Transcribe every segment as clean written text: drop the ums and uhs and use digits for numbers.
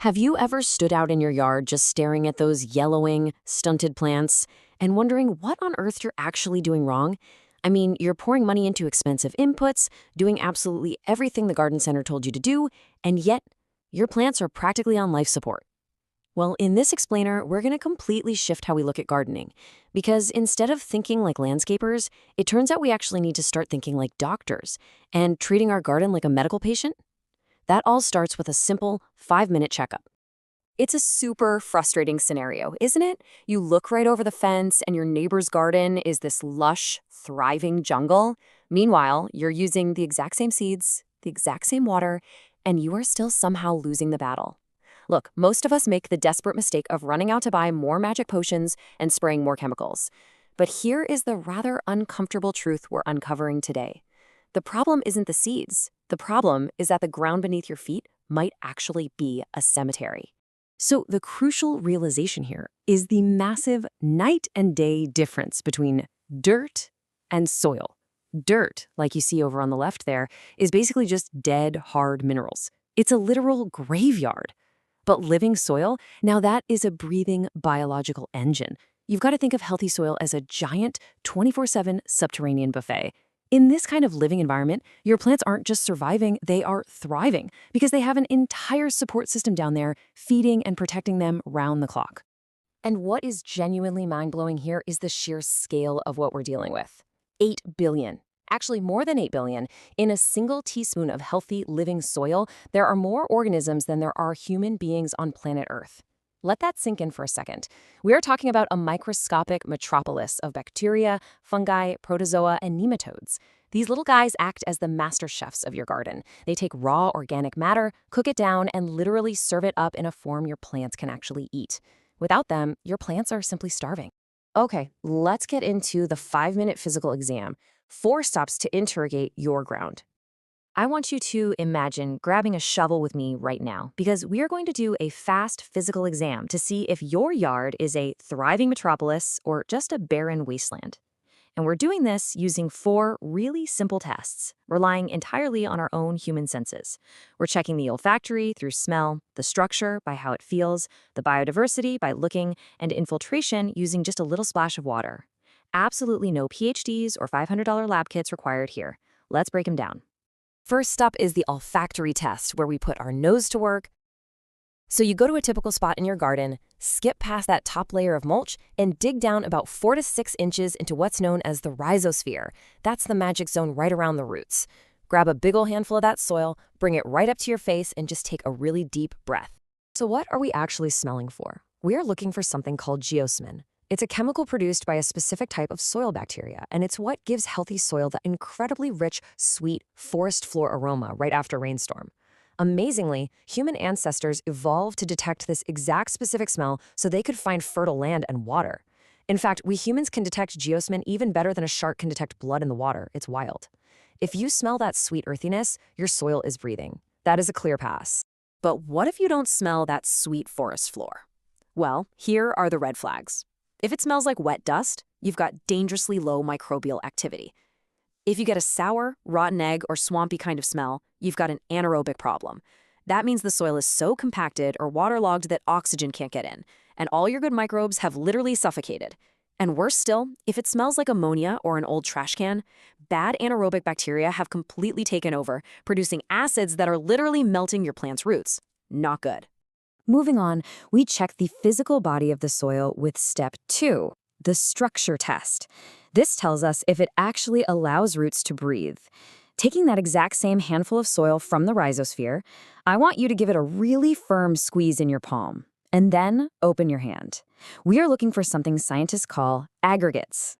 Have you ever stood out in your yard just staring at those yellowing, stunted plants and wondering what on earth you're actually doing wrong? I mean, you're pouring money into expensive inputs, doing absolutely everything the garden center told you to do, and yet your plants are practically on life support. Well, in this explainer, we're going to completely shift how we look at gardening. Because instead of thinking like landscapers, it turns out we actually need to start thinking like doctors and treating our garden like a medical patient. That all starts with a simple 5-minute checkup. It's a super frustrating scenario, isn't it? You look right over the fence and your neighbor's garden is this lush, thriving jungle. Meanwhile, you're using the exact same seeds, the exact same water, and you are still somehow losing the battle. Look, most of us make the desperate mistake of running out to buy more magic potions and spraying more chemicals. But here is the rather uncomfortable truth we're uncovering today. The problem isn't the seeds. The problem is that the ground beneath your feet might actually be a cemetery. So the crucial realization here is the massive night and day difference between dirt and soil. Dirt, like you see over on the left there, is basically just dead, hard minerals. It's a literal graveyard. But living soil, now that is a breathing biological engine. You've got to think of healthy soil as a giant 24/7 subterranean buffet. In this kind of living environment, your plants aren't just surviving, they are thriving because they have an entire support system down there feeding and protecting them round the clock. And what is genuinely mind-blowing here is the sheer scale of what we're dealing with. 8 billion. Actually, more than 8 billion. In a single teaspoon of healthy, living soil, there are more organisms than there are human beings on planet Earth. Let that sink in for a second. We are talking about a microscopic metropolis of bacteria, fungi, protozoa, and nematodes. These little guys act as the master chefs of your garden. They take raw organic matter, cook it down, and literally serve it up in a form your plants can actually eat. Without them, your plants are simply starving. Okay, let's get into the 5-minute physical exam. 4 stops to interrogate your ground. I want you to imagine grabbing a shovel with me right now because we are going to do a fast physical exam to see if your yard is a thriving metropolis or just a barren wasteland. And we're doing this using 4 really simple tests, relying entirely on our own human senses. We're checking the olfactory through smell, the structure by how it feels, the biodiversity by looking, and infiltration using just a little splash of water. Absolutely no PhDs or $500 lab kits required here. Let's break them down. First up is the olfactory test, where we put our nose to work. So you go to a typical spot in your garden, skip past that top layer of mulch, and dig down about 4 to 6 inches into what's known as the rhizosphere. That's the magic zone right around the roots. Grab a big ol' handful of that soil, bring it right up to your face, and just take a really deep breath. So what are we actually smelling for? We are looking for something called geosmin. It's a chemical produced by a specific type of soil bacteria, and it's what gives healthy soil that incredibly rich, sweet forest floor aroma right after a rainstorm. Amazingly, human ancestors evolved to detect this exact specific smell so they could find fertile land and water. In fact, we humans can detect geosmin even better than a shark can detect blood in the water. It's wild. If you smell that sweet earthiness, your soil is breathing. That is a clear pass. But what if you don't smell that sweet forest floor? Well, here are the red flags. If it smells like wet dust, you've got dangerously low microbial activity. If you get a sour, rotten egg, or swampy kind of smell, you've got an anaerobic problem. That means the soil is so compacted or waterlogged that oxygen can't get in, and all your good microbes have literally suffocated. And worse still, if it smells like ammonia or an old trash can, bad anaerobic bacteria have completely taken over, producing acids that are literally melting your plant's roots. Not good. Moving on, we check the physical body of the soil with step 2, the structure test. This tells us if it actually allows roots to breathe. Taking that exact same handful of soil from the rhizosphere, I want you to give it a really firm squeeze in your palm, and then open your hand. We are looking for something scientists call aggregates.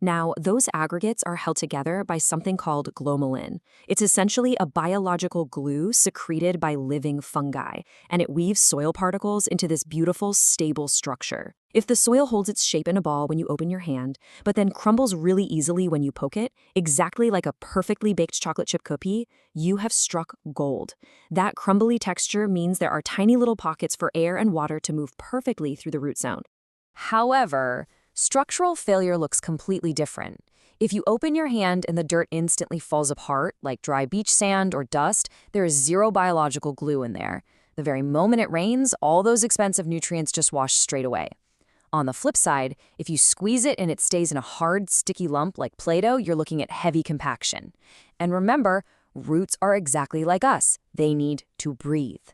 Now, those aggregates are held together by something called glomalin. It's essentially a biological glue secreted by living fungi, and it weaves soil particles into this beautiful, stable structure. If the soil holds its shape in a ball when you open your hand, but then crumbles really easily when you poke it, exactly like a perfectly baked chocolate chip cookie, you have struck gold. That crumbly texture means there are tiny little pockets for air and water to move perfectly through the root zone. However, structural failure looks completely different. If you open your hand and the dirt instantly falls apart, like dry beach sand or dust, there is zero biological glue in there. The very moment it rains, all those expensive nutrients just wash straight away. On the flip side, if you squeeze it and it stays in a hard, sticky lump like Play-Doh, you're looking at heavy compaction. And remember, roots are exactly like us. They need to breathe.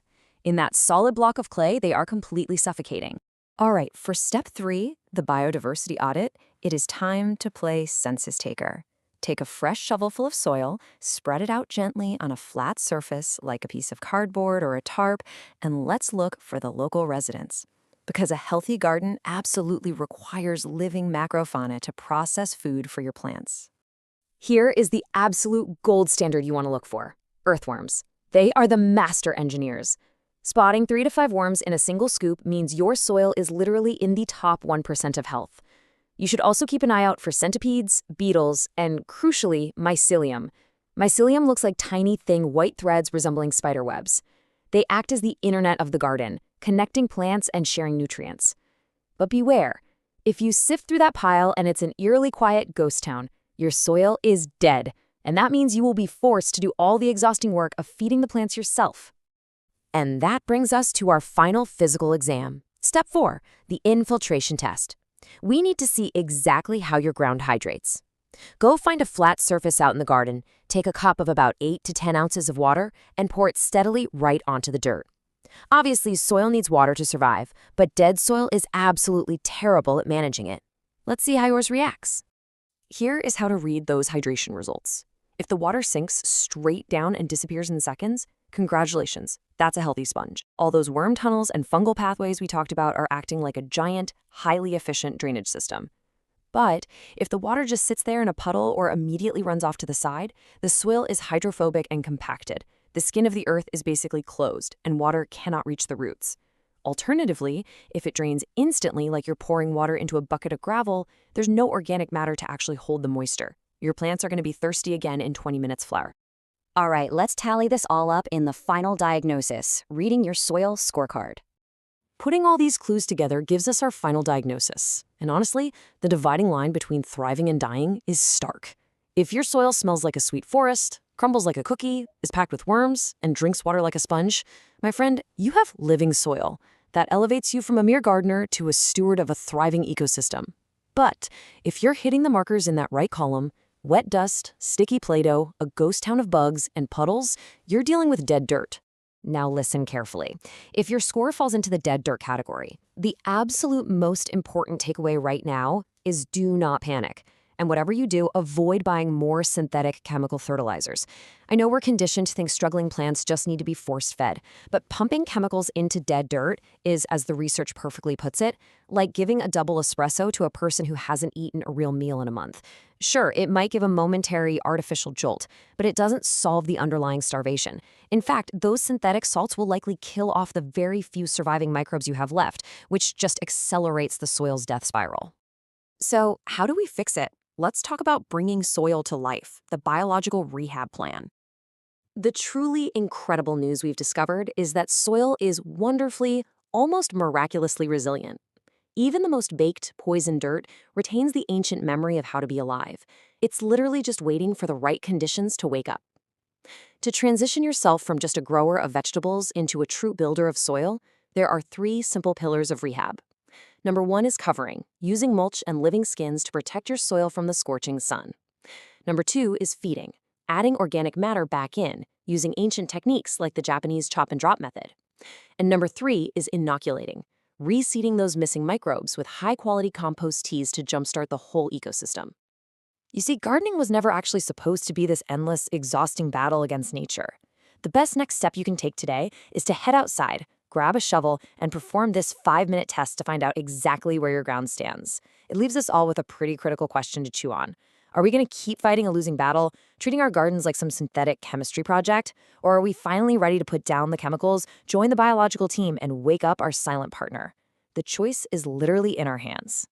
In that solid block of clay, they are completely suffocating. All right, for step 3, the biodiversity audit, it is time to play census taker. Take a fresh shovelful of soil, spread it out gently on a flat surface like a piece of cardboard or a tarp, and let's look for the local residents. Because a healthy garden absolutely requires living macrofauna to process food for your plants. Here is the absolute gold standard you want to look for: earthworms. They are the master engineers. Spotting 3 to 5 worms in a single scoop means your soil is literally in the top 1% of health. You should also keep an eye out for centipedes, beetles, and, crucially, mycelium. Mycelium looks like tiny, thin white threads resembling spider webs. They act as the internet of the garden, connecting plants and sharing nutrients. But beware, if you sift through that pile and it's an eerily quiet ghost town, your soil is dead, and that means you will be forced to do all the exhausting work of feeding the plants yourself. And that brings us to our final physical exam. Step 4, the infiltration test. We need to see exactly how your ground hydrates. Go find a flat surface out in the garden, take a cup of about 8 to 10 ounces of water, and pour it steadily right onto the dirt. Obviously, soil needs water to survive, but dead soil is absolutely terrible at managing it. Let's see how yours reacts. Here is how to read those hydration results. If the water sinks straight down and disappears in seconds, congratulations, that's a healthy sponge. All those worm tunnels and fungal pathways we talked about are acting like a giant, highly efficient drainage system. But if the water just sits there in a puddle or immediately runs off to the side, the soil is hydrophobic and compacted. The skin of the earth is basically closed, and water cannot reach the roots. Alternatively, if it drains instantly like you're pouring water into a bucket of gravel, there's no organic matter to actually hold the moisture. Your plants are going to be thirsty again in 20 minutes flat. All right, let's tally this all up in the final diagnosis, reading your soil scorecard. Putting all these clues together gives us our final diagnosis. And honestly, the dividing line between thriving and dying is stark. If your soil smells like a sweet forest, crumbles like a cookie, is packed with worms, and drinks water like a sponge, my friend, you have living soil. That elevates you from a mere gardener to a steward of a thriving ecosystem. But if you're hitting the markers in that right column, wet dust, sticky Play-Doh, a ghost town of bugs, and puddles, you're dealing with dead dirt. Now listen carefully. If your score falls into the dead dirt category, the absolute most important takeaway right now is do not panic. And whatever you do, avoid buying more synthetic chemical fertilizers. I know we're conditioned to think struggling plants just need to be force-fed, but pumping chemicals into dead dirt is, as the research perfectly puts it, like giving a double espresso to a person who hasn't eaten a real meal in a month. Sure, it might give a momentary artificial jolt, but it doesn't solve the underlying starvation. In fact, those synthetic salts will likely kill off the very few surviving microbes you have left, which just accelerates the soil's death spiral. So, how do we fix it? Let's talk about bringing soil to life, the biological rehab plan. The truly incredible news we've discovered is that soil is wonderfully, almost miraculously resilient. Even the most baked, poisoned dirt retains the ancient memory of how to be alive. It's literally just waiting for the right conditions to wake up. To transition yourself from just a grower of vegetables into a true builder of soil, there are 3 simple pillars of rehab. Number 1 is covering, using mulch and living skins to protect your soil from the scorching sun. Number 2 is feeding, adding organic matter back in, using ancient techniques like the Japanese chop and drop method. And number 3 is inoculating, reseeding those missing microbes with high-quality compost teas to jumpstart the whole ecosystem. You see, gardening was never actually supposed to be this endless, exhausting battle against nature. The best next step you can take today is to head outside, grab a shovel, and perform this 5-minute test to find out exactly where your ground stands. It leaves us all with a pretty critical question to chew on. Are we going to keep fighting a losing battle, treating our gardens like some synthetic chemistry project? Or are we finally ready to put down the chemicals, join the biological team, and wake up our silent partner? The choice is literally in our hands.